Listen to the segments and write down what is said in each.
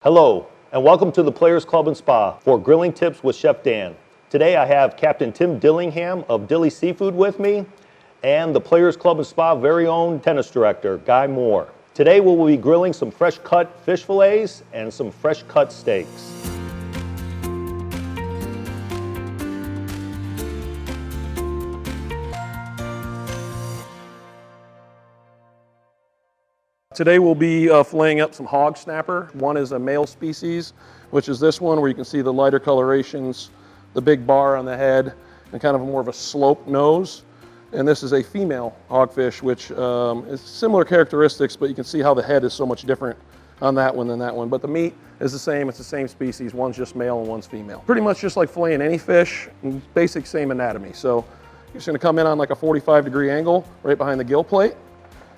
Hello, and welcome to the Players Club and Spa for Grilling Tips with Chef Dan. Today I have Captain Tim Dillingham of Dilly Seafood with me and the Players Club and Spa very own tennis director, Guy Moore. Today we will be grilling some fresh cut fish fillets and some fresh cut steaks. Today we'll be filleting up some hog snapper. One is a male species, which is this one where you can see the lighter colorations, the big bar on the head, and kind of more of a sloped nose. And this is a female hogfish, which is similar characteristics, but you can see how the head is so much different on that one than that one. But the meat is the same, it's the same species. One's just male and one's female. Pretty much just like filleting any fish, basic same anatomy. So you're just gonna come in on like a 45-degree angle right behind the gill plate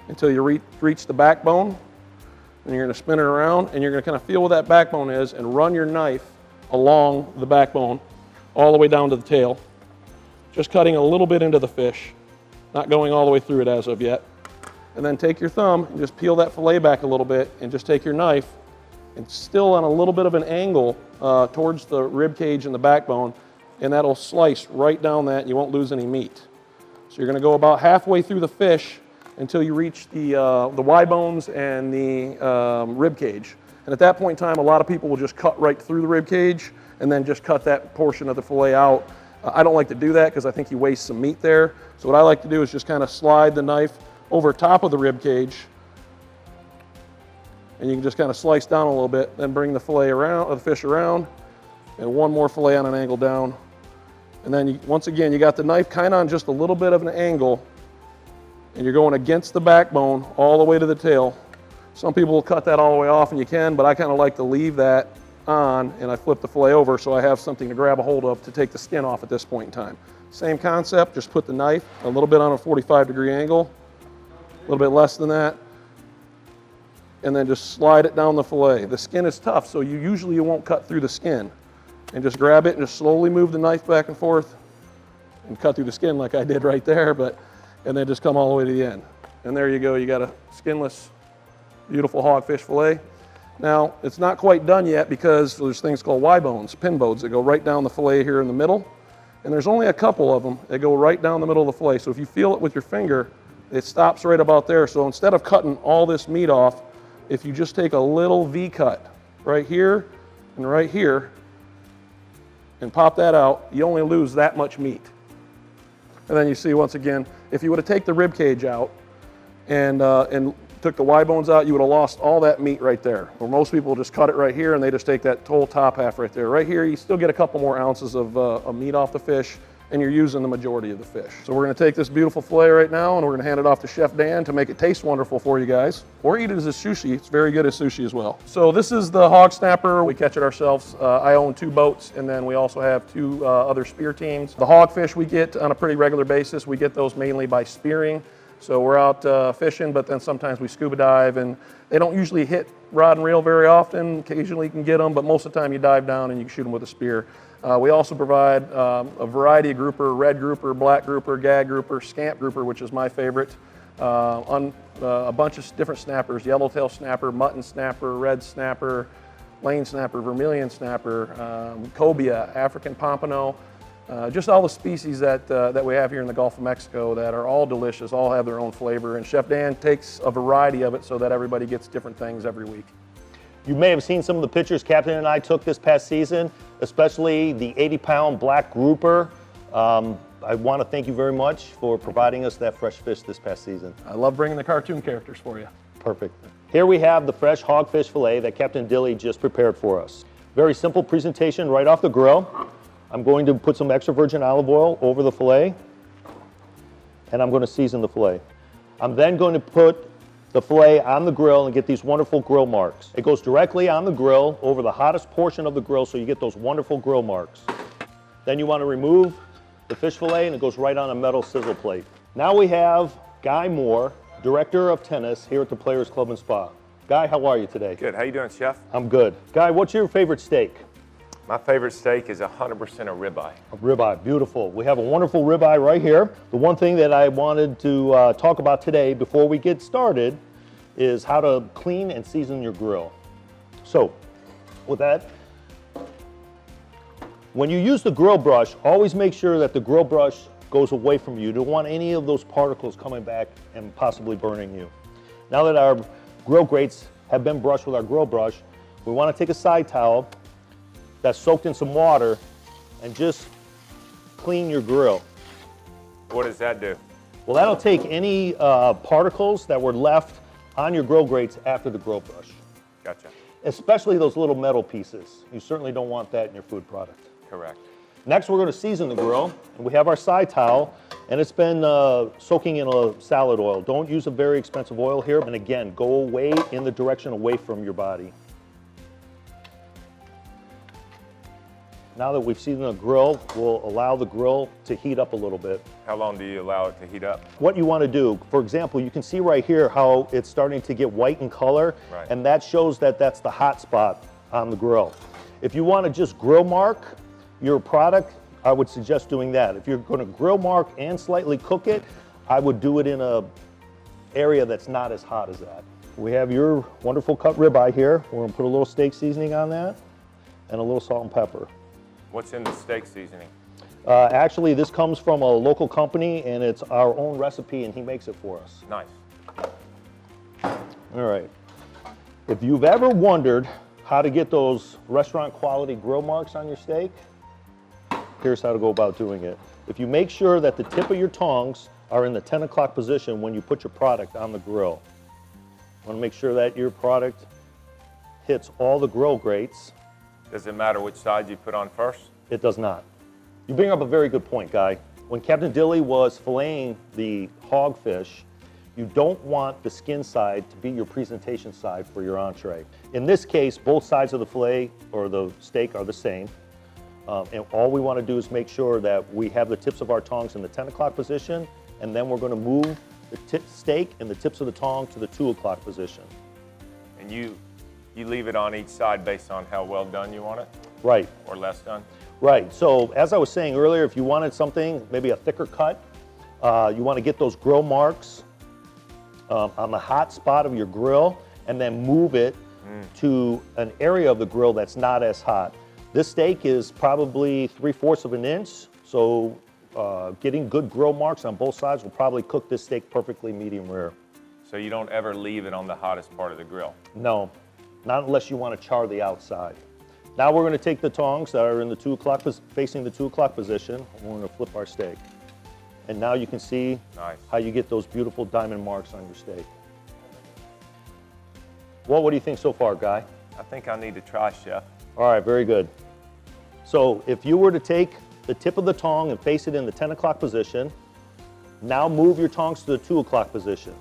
until you reach the backbone, and you're going to spin it around, and you're going to kind of feel where that backbone is and run your knife along the backbone all the way down to the tail, just cutting a little bit into the fish, not going all the way through it as of yet. And then take your thumb and just peel that fillet back a little bit, and just take your knife and still on a little bit of an angle towards the rib cage and the backbone, and that'll slice right down that, and you won't lose any meat. So you're going to go about halfway through the fish until you reach the Y bones and the rib cage. And at that point in time, a lot of people will just cut right through the rib cage and then just cut that portion of the fillet out. I don't like to do that because I think you waste some meat there. So what I like to do is just kind of slide the knife over top of the rib cage, and you can just kind of slice down a little bit, then bring the fillet around, or the fish around, and one more fillet on an angle down. And then once again, you got the knife kind of on just a little bit of an angle, and you're going against the backbone all the way to the tail. Some people will cut that all the way off, and you can, but I kind of like to leave that on, and I flip the fillet over so I have something to grab a hold of to take the skin off at this point in time. Same concept, just put the knife a little bit on a 45-degree angle, a little bit less than that, and then just slide it down the fillet. The skin is tough, so you won't cut through the skin. And just grab it and just slowly move the knife back and forth and cut through the skin like I did right there, and then just come all the way to the end. And there you go, you got a skinless, beautiful hogfish fillet. Now, it's not quite done yet because there's things called Y bones, pin bones, that go right down the fillet here in the middle. And there's only a couple of them that go right down the middle of the fillet. So if you feel it with your finger, it stops right about there. So instead of cutting all this meat off, if you just take a little V cut right here and pop that out, you only lose that much meat. And then you see, once again, if you would have taken the rib cage out and took the Y bones out, you would have lost all that meat right there. Where most people just cut it right here and they just take that whole top half right there. Right here, you still get a couple more ounces of meat off the fish, and you're using the majority of the fish. So we're gonna take this beautiful fillet right now, and we're gonna hand it off to Chef Dan to make it taste wonderful for you guys, or eat it as a sushi. It's very good as sushi as well. So this is the hog snapper. We catch it ourselves. I own 2 boats, and then we also have 2 other spear teams. The hogfish we get on a pretty regular basis. We get those mainly by spearing. So we're out fishing, but then sometimes we scuba dive, and they don't usually hit rod and reel very often. Occasionally you can get them, but most of the time you dive down and you can shoot them with a spear. We also provide a variety of grouper: red grouper, black grouper, gag grouper, scamp grouper, which is my favorite, a bunch of different snappers: yellowtail snapper, mutton snapper, red snapper, lane snapper, vermilion snapper, cobia, African pompano. Just all the species that we have here in the Gulf of Mexico that are all delicious, all have their own flavor, and Chef Dan takes a variety of it so that everybody gets different things every week. You may have seen some of the pictures Captain and I took this past season, especially the 80-pound black grouper. I want to thank you very much for providing us that fresh fish this past season. I love bringing the cartoon characters for you. Perfect. Here we have the fresh hogfish fillet that Captain Dilly just prepared for us. Very simple presentation right off the grill. I'm going to put some extra virgin olive oil over the fillet, and I'm going to season the fillet. I'm then going to put the fillet on the grill and get these wonderful grill marks. It goes directly on the grill over the hottest portion of the grill, so you get those wonderful grill marks. Then you want to remove the fish fillet, and it goes right on a metal sizzle plate. Now we have Guy Moore, Director of Tennis here at the Players Club and Spa. Guy, how are you today? Good. How you doing, Chef? I'm good. Guy, what's your favorite steak? My favorite steak is 100% a ribeye. A ribeye, beautiful. We have a wonderful ribeye right here. The one thing that I wanted to talk about today before we get started is how to clean and season your grill. So with that. When you use the grill brush, always make sure that the grill brush goes away from you. You don't want any of those particles coming back and possibly burning you. Now that our grill grates have been brushed with our grill brush, we want to take a side towel that's soaked in some water and just clean your grill. What does that do? Well, that'll take any particles that were left on your grill grates after the grill brush, Gotcha. especially those little metal pieces. You certainly don't want that in your food product. Correct. Next, we're going to season the grill, and we have our side towel, and it's been soaking in a salad oil. Don't use a very expensive oil here, and again, go away in the direction away from your body. Now that we've seasoned the grill, we'll allow the grill to heat up a little bit. How long do you allow it to heat up? What you want to do, for example, you can see right here how it's starting to get white in color, Right. and that shows that that's the hot spot on the grill. If you want to just grill mark your product, I would suggest doing that. If you're going to grill mark and slightly cook it, I would do it in a area that's not as hot as that. We have your wonderful cut ribeye here. We're going to put a little steak seasoning on that and a little salt and pepper. What's in the steak seasoning? Actually, this comes from a local company, and it's our own recipe, and he makes it for us. Nice. All right. If you've ever wondered how to get those restaurant quality grill marks on your steak, here's how to go about doing it. If you make sure that the tip of your tongs are in the 10 o'clock position when you put your product on the grill, you want to make sure that your product hits all the grill grates. Does it matter which side you put on first? It does not. You bring up a very good point, Guy. When Captain Dilly was filleting the hogfish, you don't want the skin side to be your presentation side for your entree. In this case, both sides of the fillet or the steak are the same. And all we want to do is make sure that we have the tips of our tongs in the 10 o'clock position, and then we're going to move the steak and the tips of the tong to the 2 o'clock position. And you leave it on each side based on how well done you want it Right. or less done? Right, so as I was saying earlier, if you wanted something, maybe a thicker cut, you want to get those grill marks on the hot spot of your grill and then move it to an area of the grill that's not as hot. This steak is probably 3/4 of an inch, so getting good grill marks on both sides will probably cook this steak perfectly medium rare. So you don't ever leave it on the hottest part of the grill? No, not unless you want to char the outside. Now we're going to take the tongs that are in the 2 o'clock, facing the 2 o'clock position, and we're going to flip our steak. And now you can see Nice. how you get those beautiful diamond marks on your steak. Well, what do you think so far, Guy? I think I need to try, Chef. All right, very good. So if you were to take the tip of the tong and face it in the 10 o'clock position, now move your tongs to the 2 o'clock position.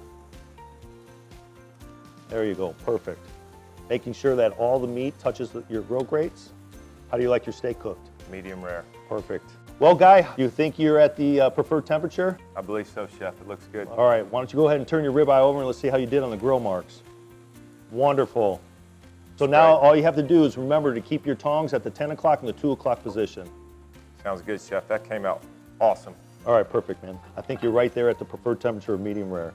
There you go, perfect. Making sure that all the meat touches your grill grates. How do you like your steak cooked? Medium rare. Perfect. Well, Guy, you think you're at the preferred temperature? I believe so, Chef. It looks good. All right, why don't you go ahead and turn your ribeye over and let's see how you did on the grill marks. Wonderful. So now Great. all you have to do is remember to keep your tongs at the 10 o'clock and the 2 o'clock position. Sounds good, Chef. That came out awesome. All right, perfect, man. I think you're right there at the preferred temperature of medium rare.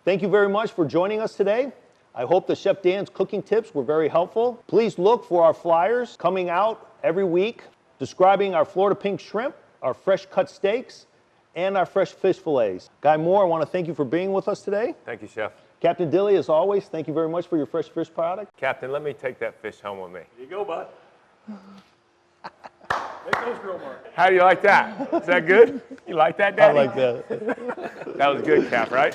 Thank you very much for joining us today. I hope the Chef Dan's cooking tips were very helpful. Please look for our flyers coming out every week describing our Florida pink shrimp, our fresh cut steaks, and our fresh fish fillets. Guy Moore, I want to thank you for being with us today. Thank you, Chef. Captain Dilly, as always, thank you very much for your fresh fish product. Captain, let me take that fish home with me. Here you go, bud. Make those grill marks. How do you like that? Is that good? You like that, I Daddy? like that. That was good, Cap, right?